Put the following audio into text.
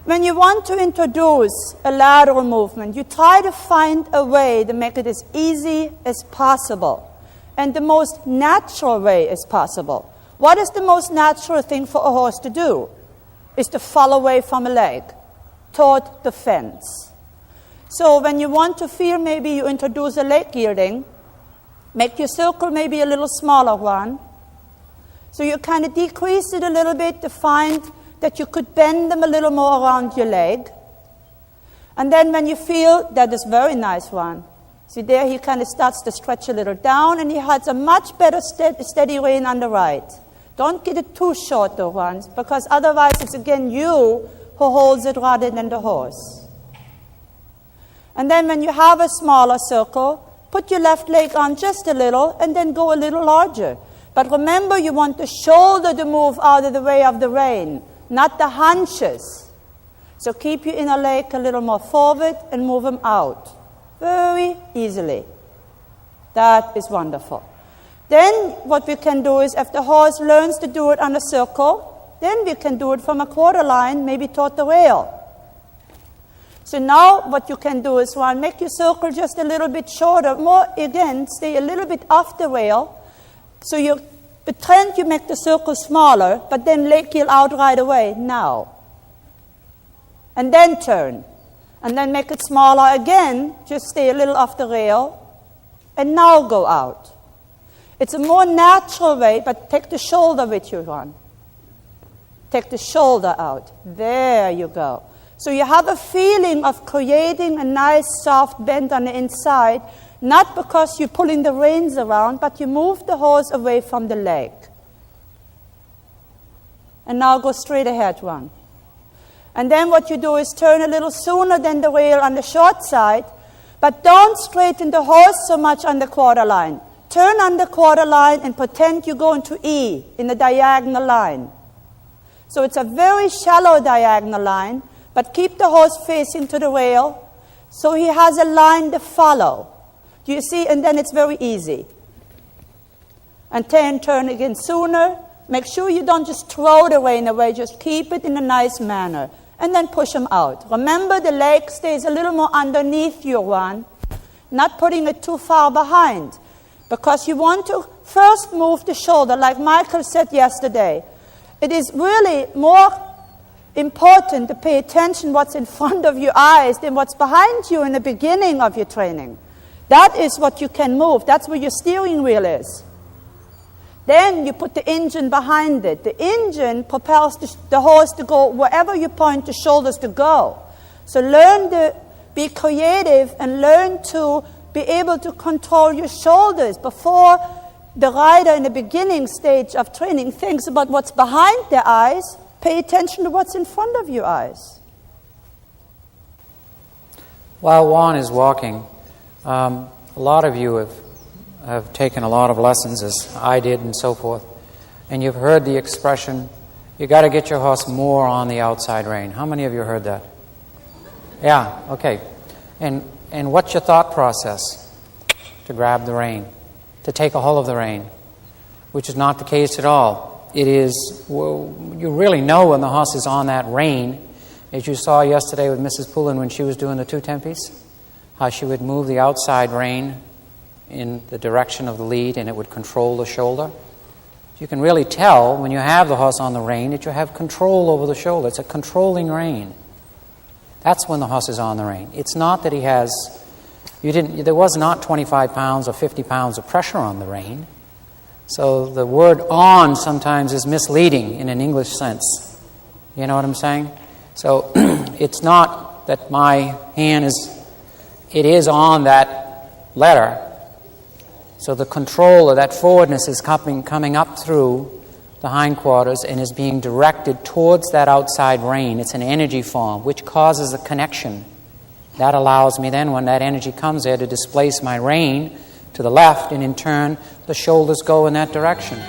When you want to introduce a lateral movement, you try to find a way to make it as easy as possible and the most natural way as possible. What is the most natural thing for a horse to do? Is to fall away from a leg toward the fence. So when you want to feel, maybe you introduce a leg yielding, make your circle maybe a little smaller one. So you kind of decrease it a little bit to find that you could bend them a little more around your leg. And then when you feel that is very nice one, see there he kind of starts to stretch a little down and he has a much better steady rein on the right. Don't get it too short the ones, because otherwise it's again you who holds it rather than the horse. And then when you have a smaller circle, put your left leg on just a little and then go a little larger. But remember, you want the shoulder to move out of the way of the rein, not the haunches. So keep your inner leg a little more forward and move them out very easily. That is wonderful. Then what we can do is, if the horse learns to do it on a circle, then we can do it from a quarter line, maybe toward the rail. So now what you can do is, one, make your circle just a little bit shorter. More, again, stay a little bit off the rail. So you pretend you make the circle smaller, but then leg heel out right away, now. And then turn. And then make it smaller again, just stay a little off the rail, and now go out. It's a more natural way, but take the shoulder with you, one. Take the shoulder out. There you go. So you have a feeling of creating a nice soft bend on the inside, not because you're pulling the reins around, but you move the horse away from the leg. And now go straight ahead, one. And then what you do is turn a little sooner than the rail on the short side, but don't straighten the horse so much on the quarter line. Turn on the quarter line and pretend you go into E in the diagonal line. So it's a very shallow diagonal line, but keep the horse facing to the rail so he has a line to follow. Do you see? And then it's very easy. And turn again sooner. Make sure you don't just throw the rein away, just keep it in a nice manner. And then push him out. Remember, the leg stays a little more underneath your one, not putting it too far behind. Because you want to first move the shoulder, like Michael said yesterday. It is really more important to pay attention what's in front of your eyes than what's behind you in the beginning of your training. That is what you can move. That's where your steering wheel is. Then you put the engine behind it. The engine propels the horse to go wherever you point the shoulders to go. So learn to be creative and learn to be able to control your shoulders before the rider in the beginning stage of training thinks about what's behind their eyes. Pay attention to what's in front of your eyes. While Juan is walking, a lot of you have taken a lot of lessons, as I did and so forth, and you've heard the expression, you got to get your horse more on the outside rein. How many of you heard that? Yeah, okay. And what's your thought process? To grab the rein, to take a hold of the rein, which is not the case at all. It is, well, you really know when the horse is on that rein, as you saw yesterday with Mrs. Poulin when she was doing the 2 tempies, how she would move the outside rein in the direction of the lead and it would control the shoulder. You can really tell when you have the horse on the rein that you have control over the shoulder. It's a controlling rein. That's when the horse is on the rein. It's not that he has, there was not 25 pounds or 50 pounds of pressure on the rein. So the word on sometimes is misleading in an English sense. You know what I'm saying? So it's not that my hand it is on that letter. So the control of that forwardness is coming up through the hindquarters and is being directed towards that outside rein. It's an energy form which causes a connection. That allows me then, when that energy comes there, to displace my rein to the left, and in turn the shoulders go in that direction.